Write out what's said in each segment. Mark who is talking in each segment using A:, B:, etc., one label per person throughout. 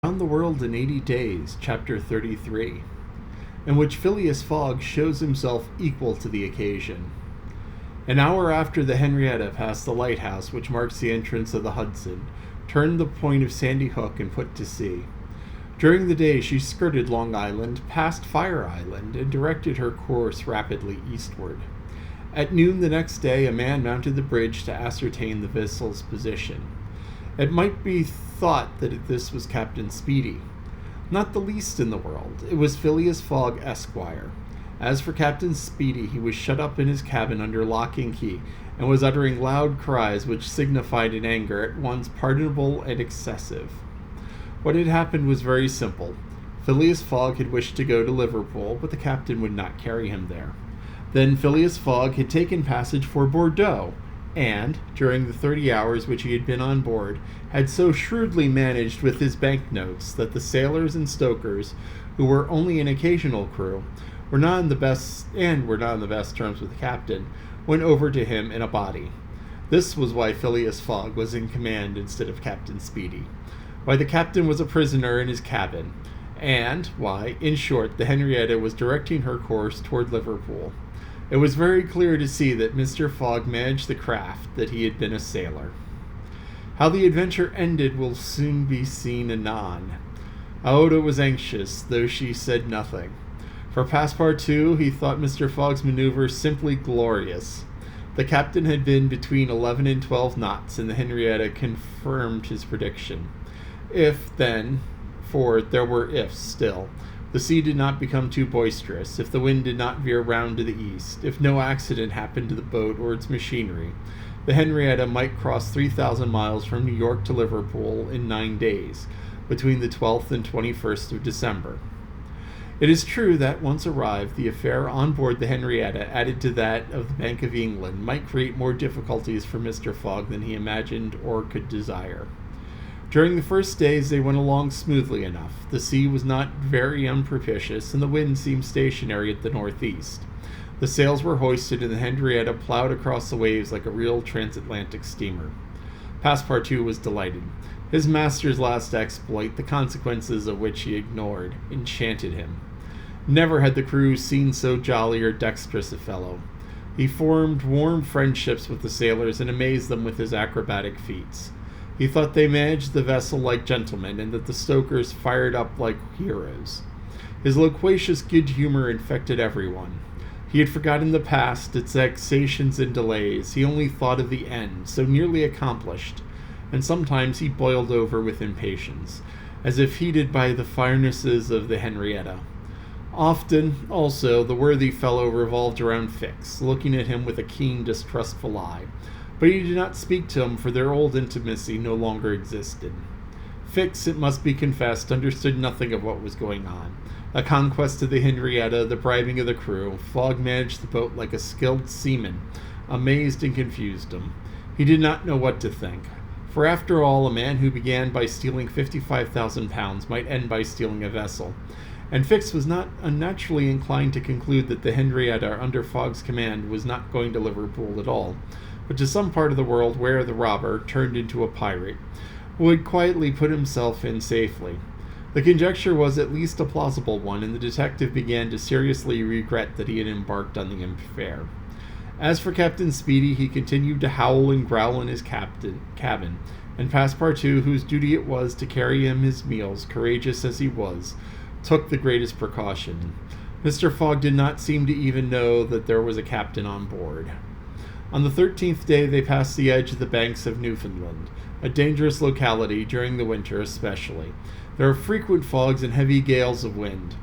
A: Around the World in 80 Days, Chapter 33, in which Phileas Fogg shows himself equal to the occasion. An hour after the Henrietta passed the lighthouse which marks the entrance of the Hudson, turned the point of Sandy Hook and put to sea. During the day she skirted Long Island, passed Fire Island, and directed her course rapidly eastward. At noon the next day a man mounted the bridge to ascertain the vessel's position. It might be thought that this was Captain Speedy. Not the least in the world. It was Phileas Fogg, Esquire. As for Captain Speedy, he was shut up in his cabin under lock and key, and was uttering loud cries which signified an anger at once pardonable and excessive. What had happened was very simple. Phileas Fogg had wished to go to Liverpool, but the captain would not carry him there. Then Phileas Fogg had taken passage for Bordeaux, and, during the 30 hours which he had been on board, had so shrewdly managed with his banknotes that the sailors and stokers, who were only an occasional crew, were not on the best terms with the captain, went over to him in a body. This was why Phileas Fogg was in command instead of Captain Speedy, why the captain was a prisoner in his cabin, and why, in short, the Henrietta was directing her course toward Liverpool. It was very clear to see that Mr. Fogg managed the craft, that he had been a sailor. How the adventure ended will soon be seen anon. Aouda was anxious, though she said nothing. For Passepartout, he thought Mr. Fogg's maneuver simply glorious. The captain had been between 11 and 12 knots, and the Henrietta confirmed his prediction. If, then, for there were ifs still, the sea did not become too boisterous, if the wind did not veer round to the east, if no accident happened to the boat or its machinery, the Henrietta might cross 3,000 miles from New York to Liverpool in 9 days, between the 12th and 21st of December. It is true that, once arrived, the affair on board the Henrietta, added to that of the Bank of England, might create more difficulties for Mr. Fogg than he imagined or could desire. During the first days they went along smoothly enough. The sea was not very unpropitious, and the wind seemed stationary at the northeast. The sails were hoisted, and the Henrietta plowed across the waves like a real transatlantic steamer. Passepartout was delighted. His master's last exploit, the consequences of which he ignored, enchanted him. Never had the crew seen so jolly or dexterous a fellow. He formed warm friendships with the sailors and amazed them with his acrobatic feats. He thought they managed the vessel like gentlemen, and that the stokers fired up like heroes. His loquacious good humor infected everyone. He had forgotten the past, its vexations and delays. He only thought of the end, so nearly accomplished, and sometimes he boiled over with impatience, as if heated by the firenesses of the Henrietta. Often, also, the worthy fellow revolved around Fix, looking at him with a keen, distrustful eye. But he did not speak to him, for their old intimacy no longer existed. Fix, it must be confessed, understood nothing of what was going on. A conquest of the Henrietta, the bribing of the crew. Fogg managed the boat like a skilled seaman, amazed and confused him. He did not know what to think. For after all, a man who began by stealing £55,000 might end by stealing a vessel. And Fix was not unnaturally inclined to conclude that the Henrietta, under Fogg's command, was not going to Liverpool at all, but to some part of the world where the robber, turned into a pirate, would quietly put himself in safely. The conjecture was at least a plausible one, and the detective began to seriously regret that he had embarked on the affair. As for Captain Speedy, he continued to howl and growl in his cabin, and Passepartout, whose duty it was to carry him his meals, courageous as he was, took the greatest precaution. Mr. Fogg did not seem to even know that there was a captain on board. On the 13th day they passed the edge of the banks of Newfoundland, a dangerous locality during the winter especially. There are frequent fogs and heavy gales of wind.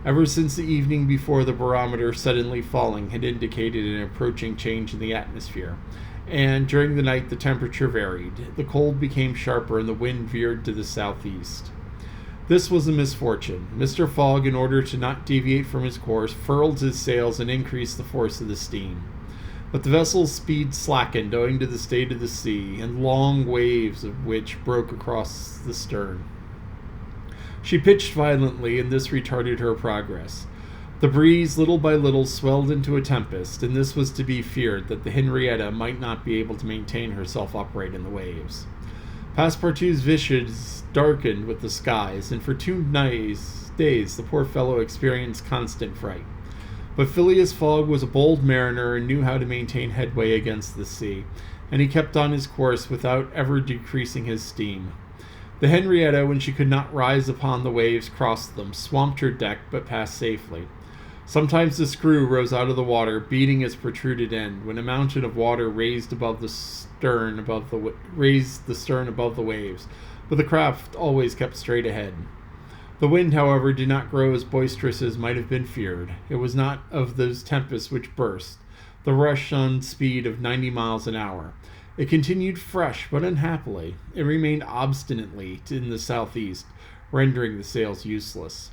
A: Ever since the evening before, the barometer, suddenly falling, had indicated an approaching change in the atmosphere, and during the night the temperature varied. The cold became sharper and the wind veered to the southeast. This was a misfortune. Mr. Fogg, in order to not deviate from his course, furled his sails and increased the force of the steam. But the vessel's speed slackened owing to the state of the sea, and long waves of which broke across the stern. She pitched violently, and this retarded her progress. The breeze, little by little, swelled into a tempest, and this was to be feared, that the Henrietta might not be able to maintain herself upright in the waves. Passepartout's visage darkened with the skies, and for 2 days the poor fellow experienced constant fright. But Phileas Fogg was a bold mariner and knew how to maintain headway against the sea, and he kept on his course without ever decreasing his steam. The Henrietta, when she could not rise upon the waves, crossed them, swamped her deck, but passed safely. Sometimes the screw rose out of the water, beating its protruded end, when a mountain of water raised the stern above the waves, but the craft always kept straight ahead. The wind, however, did not grow as boisterous as might have been feared. It was not of those tempests which burst, the rush on speed of 90 miles an hour. It continued fresh, but unhappily, it remained obstinately in the southeast, rendering the sails useless.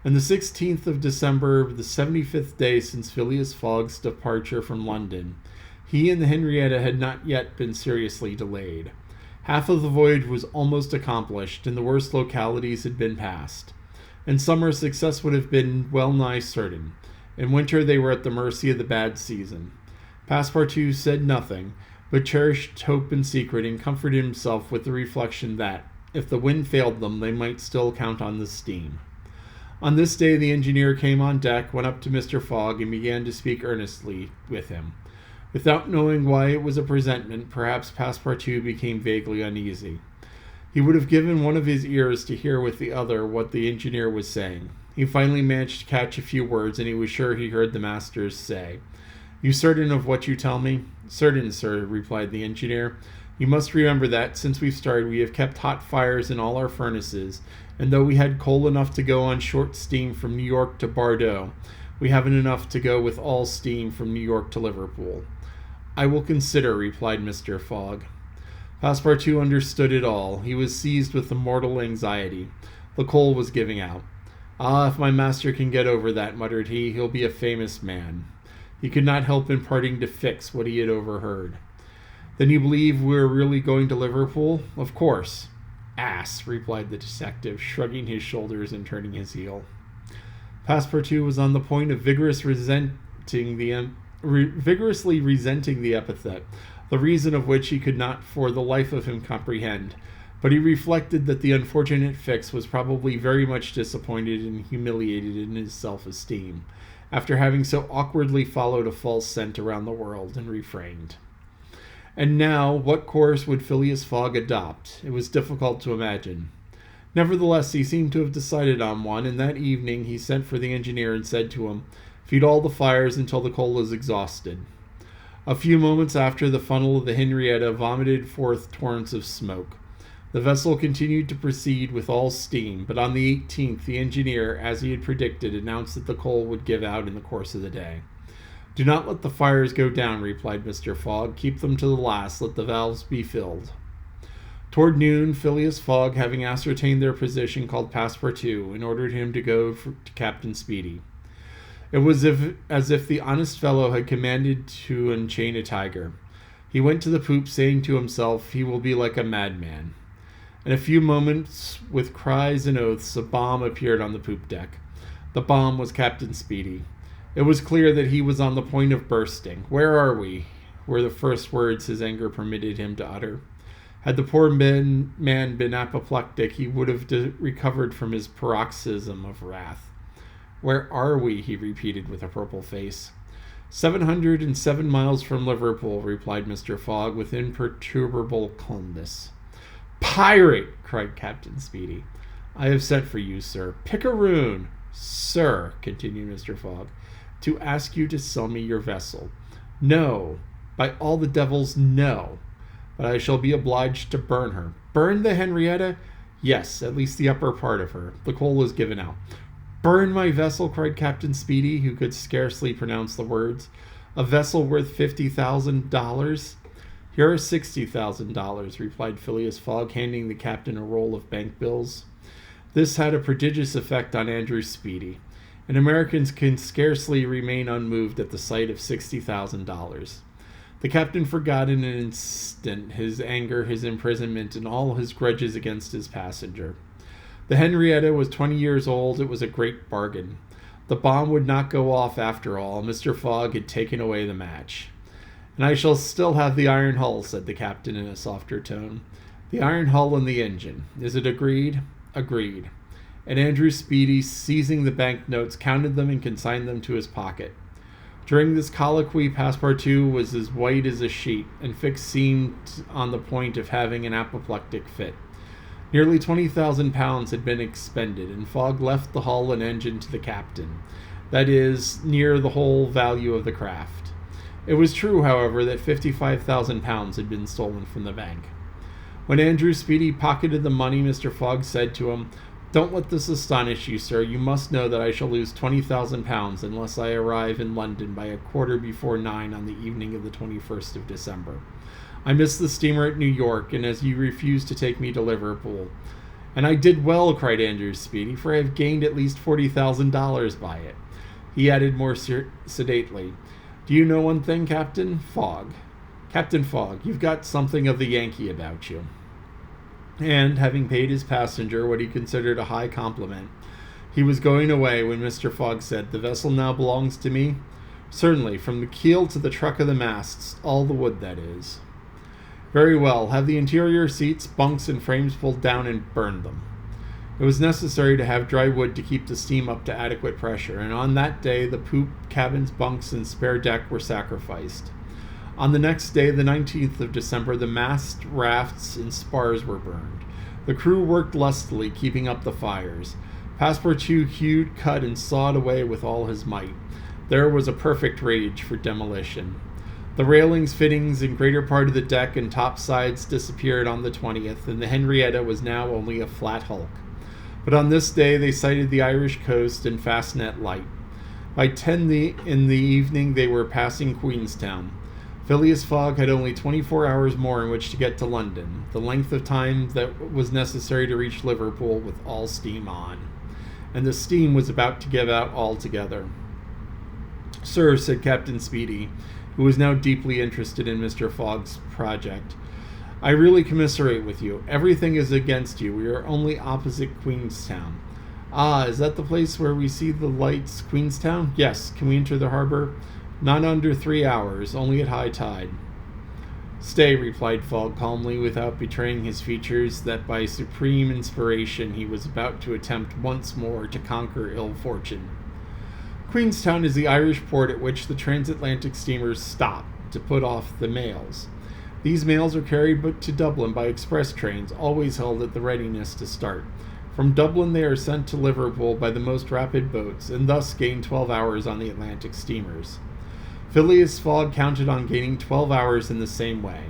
A: On the 16th of December, the 75th day since Phileas Fogg's departure from London, he and the Henrietta had not yet been seriously delayed. Half of the voyage was almost accomplished, and the worst localities had been passed. In summer, success would have been well nigh certain. In winter, they were at the mercy of the bad season. Passepartout said nothing, but cherished hope in secret, and comforted himself with the reflection that, if the wind failed them, they might still count on the steam. On this day the engineer came on deck, went up to Mr. Fogg, and began to speak earnestly with him. Without knowing why it was a presentiment, perhaps Passepartout became vaguely uneasy. He would have given one of his ears to hear with the other what the engineer was saying. He finally managed to catch a few words, and he was sure he heard the masters say, "You certain of what you tell me?" "Certain, sir," replied the engineer. "You must remember that, since we've started, we have kept hot fires in all our furnaces, and though we had coal enough to go on short steam from New York to Bordeaux, we haven't enough to go with all steam from New York to Liverpool." "I will consider," replied Mr. Fogg. Passepartout understood it all. He was seized with a mortal anxiety. The coal was giving out. "Ah, if my master can get over that," muttered he, "he'll be a famous man." He could not help imparting to Fix what he had overheard. "Then you believe we're really going to Liverpool?" "Of course." "Ass," replied the detective, shrugging his shoulders and turning his heel. Passepartout was on the point of vigorously resenting the epithet, the reason of which he could not for the life of him comprehend, but he reflected that the unfortunate Fix was probably very much disappointed and humiliated in his self-esteem, after having so awkwardly followed a false scent around the world, and refrained. And now, what course would Phileas Fogg adopt? It was difficult to imagine. Nevertheless, he seemed to have decided on one, and that evening he sent for the engineer and said to him, "Feed all the fires until the coal is exhausted." A few moments after, the funnel of the Henrietta vomited forth torrents of smoke. The vessel continued to proceed with all steam, but on the 18th the engineer, as he had predicted, announced that the coal would give out in the course of the day. "Do not let the fires go down," replied Mr. Fogg. "Keep them to the last. Let the valves be filled." Toward noon, Phileas Fogg, having ascertained their position, called Passepartout and ordered him to go to Captain Speedy. It was as if the honest fellow had commanded to unchain a tiger. He went to the poop, saying to himself, "He will be like a madman." In a few moments, with cries and oaths, a bomb appeared on the poop deck. The bomb was Captain Speedy. It was clear that he was on the point of bursting. "Where are we?" were the first words his anger permitted him to utter. Had the poor man been apoplectic, he would have recovered from his paroxysm of wrath. "Where are we?" he repeated with a purple face. 707 miles from Liverpool," replied Mr. Fogg with imperturbable calmness. "Pirate!" cried Captain Speedy. "I have sent for you, sir." "Picaroon!" "Sir," continued Mr. Fogg, "to ask you to sell me your vessel." "No, by all the devils, no. But I shall be obliged to burn her." "Burn the Henrietta?" "Yes, at least the upper part of her. The coal is given out." "Burn my vessel?" cried Captain Speedy, who could scarcely pronounce the words. "A vessel worth $50,000? "Here are $60,000, replied Phileas Fogg, handing the captain a roll of bank bills. This had a prodigious effect on Andrew Speedy, and Americans can scarcely remain unmoved at the sight of $60,000. The captain forgot in an instant his anger, his imprisonment, and all his grudges against his passenger. The Henrietta was 20 years old. It was a great bargain. The bomb would not go off after all. Mr. Fogg had taken away the match. "And I shall still have the iron hull," said the captain in a softer tone. The iron hull and the engine. Is it agreed? Agreed. And Andrew Speedy, seizing the banknotes, counted them and consigned them to his pocket. During this colloquy, Passepartout was as white as a sheet, and Fix seemed on the point of having an apoplectic fit. Nearly £20,000 had been expended, and Fogg left the hull and engine to the captain. That is, near the whole value of the craft. It was true, however, that £55,000 had been stolen from the bank. When Andrew Speedy pocketed the money, Mr. Fogg said to him, "Don't let this astonish you, sir. You must know that I shall lose £20,000 unless I arrive in London by 9:15 on the evening of the 21st of December. I missed the steamer at New York, and as you refused to take me to Liverpool." "And I did well," cried Andrew Speedy, "for I have gained at least $40,000 by it." He added more sedately, "Do you know one thing, Captain Fogg? Captain Fogg, you've got something of the Yankee about you." And, having paid his passenger what he considered a high compliment, he was going away when Mr. Fogg said, "The vessel now belongs to me?" "Certainly, from the keel to the truck of the masts, all the wood, that is." "Very well. Have the interior seats, bunks, and frames pulled down and burn them." It was necessary to have dry wood to keep the steam up to adequate pressure, and on that day the poop, cabins, bunks, and spare deck were sacrificed. On the next day, the 19th of December, the mast, rafts, and spars were burned. The crew worked lustily, keeping up the fires. Passepartout hewed, cut, and sawed away with all his might. There was a perfect rage for demolition. The railings, fittings, and greater part of the deck and topsides disappeared on the 20th, and the Henrietta was now only a flat hulk. But on this day they sighted the Irish coast and Fastnet Light. By 10 in the evening they were passing Queenstown. Phileas Fogg had only 24 hours more in which to get to London, the length of time that was necessary to reach Liverpool with all steam on. And the steam was about to give out altogether. "Sir," said Captain Speedy, who was now deeply interested in Mr. Fogg's project, "I really commiserate with you. Everything is against you. We are only opposite Queenstown." "Ah, is that the place where we see the lights, Queenstown?" "Yes. Can we enter the harbor?" "Not under 3 hours, only at high tide." "Stay," replied Fogg calmly, without betraying his features, that by supreme inspiration he was about to attempt once more to conquer ill fortune. "Queenstown is the Irish port at which the transatlantic steamers stop to put off the mails. These mails are carried to Dublin by express trains, always held at the readiness to start. From Dublin they are sent to Liverpool by the most rapid boats, and thus gain 12 hours on the Atlantic steamers. Phileas Fogg counted on gaining 12 hours in the same way.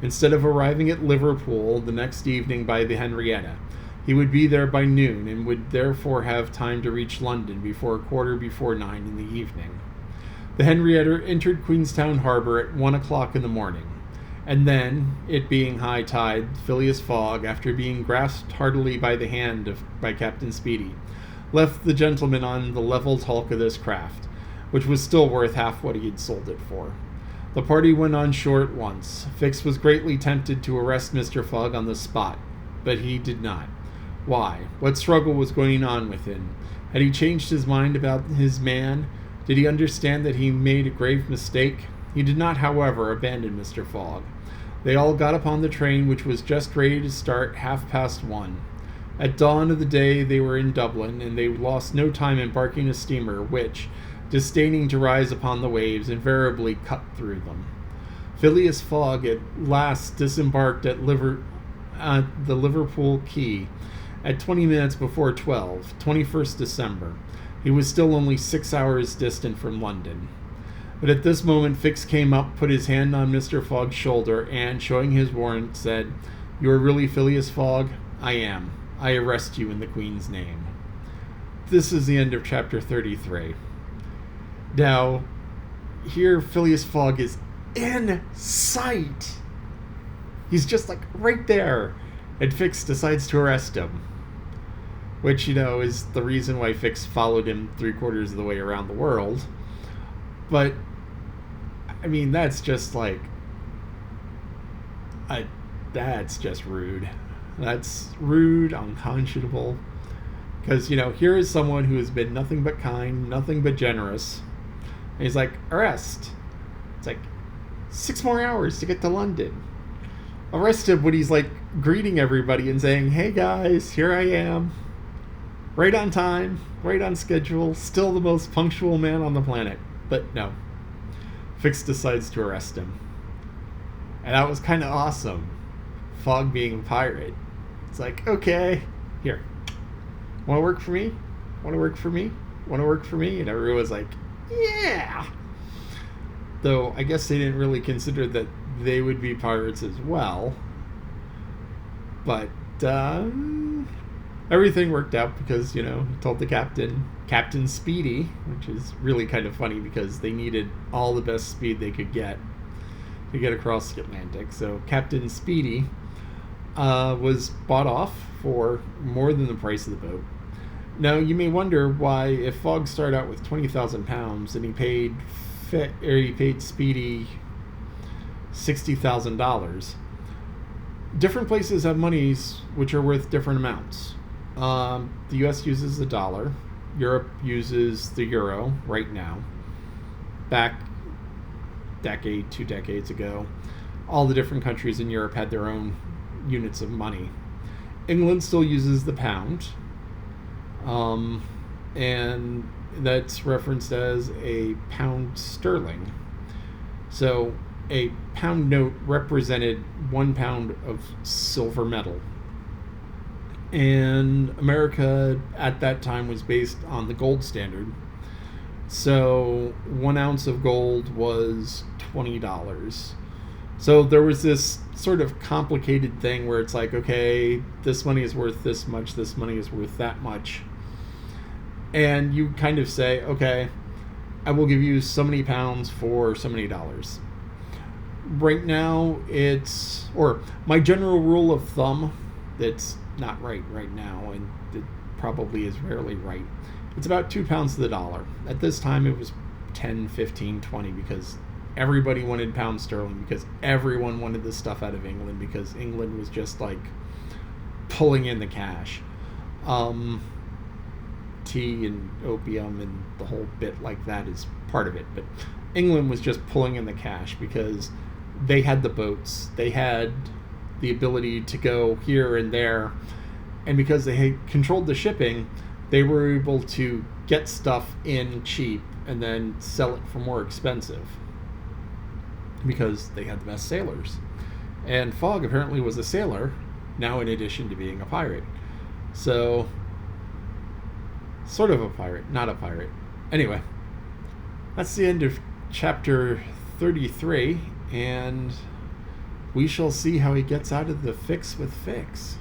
A: Instead of arriving at Liverpool the next evening by the Henrietta, he would be there by noon, and would therefore have time to reach London before 9:15 in the evening. The Henrietta entered Queenstown Harbor at 1 o'clock in the morning, and then, it being high tide, Phileas Fogg, after being grasped heartily by the hand by Captain Speedy, left the gentleman on the levelled hulk of this craft, which was still worth half what he had sold it for. The party went on shore at once. Fix was greatly tempted to arrest Mr. Fogg on the spot, but he did not. Why? What struggle was going on within? Had he changed his mind about his man? Did he understand that he made a grave mistake? He did not, however, abandon Mr. Fogg. They all got upon the train, which was just ready to start 1:30. At dawn of the day they were in Dublin, and they lost no time embarking a steamer which, disdaining to rise upon the waves, invariably cut through them. Phileas Fogg at last disembarked at the Liverpool quay at 20 minutes before 12, 21st December. He was still only 6 hours distant from London. But at this moment Fix came up, put his hand on Mr. Fogg's shoulder, and, showing his warrant, said, "You are really Phileas Fogg?" "I am. I arrest you in the Queen's name." This is the end of chapter 33. Now, here Phileas Fogg is in sight. He's just like right there. And Fix decides to arrest him. Which, is the reason why Fix followed him 3/4 of the way around the world. But, that's just like... that's just rude. That's rude, unconscionable. Because, here is someone who has been nothing but kind, nothing but generous. And he's like, arrest. It's like 6 more hours to get to London. arrest him when he's like greeting everybody and saying, "Hey guys, here I am. Right on time, right on schedule, still the most punctual man on the planet." But no. Fix decides to arrest him. And that was kind of awesome. Fogg being a pirate. It's like, okay, here. Want to work for me? Want to work for me? Want to work for me? And everyone was like, yeah! Though, I guess they didn't really consider that they would be pirates as well. But, everything worked out because, he told the Captain Speedy, which is really kind of funny because they needed all the best speed they could get to get across the Atlantic. So Captain Speedy was bought off for more than the price of the boat. Now, you may wonder why, if Fogg started out with 20,000 pounds and he paid Speedy $60,000, different places have monies which are worth different amounts. The U.S. uses the dollar. Europe uses the euro right now. Back two decades ago, all the different countries in Europe had their own units of money. England still uses the pound, and that's referenced as a pound sterling. So a pound note represented 1 pound of silver metal. And America at that time was based on the gold standard. So 1 ounce of gold was $20. So there was this sort of complicated thing where it's like, okay, this money is worth this much, this money is worth that much. And you kind of say, okay, I will give you so many pounds for so many dollars. Right now, my general rule of thumb, that's not right now, and it probably is rarely right. It's about 2 pounds to the dollar. At this time, it was 10, 15, 20, because everybody wanted pound sterling, because everyone wanted this stuff out of England, because England was just like pulling in the cash. Tea and opium and the whole bit like that is part of it, but England was just pulling in the cash because they had the boats, they had the ability to go here and there, and because they had controlled the shipping, they were able to get stuff in cheap and then sell it for more expensive because they had the best sailors. And Fogg apparently was a sailor now, in addition to being a pirate. So, sort of a pirate, not a pirate. Anyway, that's the end of chapter 33, and we shall see how he gets out of the fix with Fix.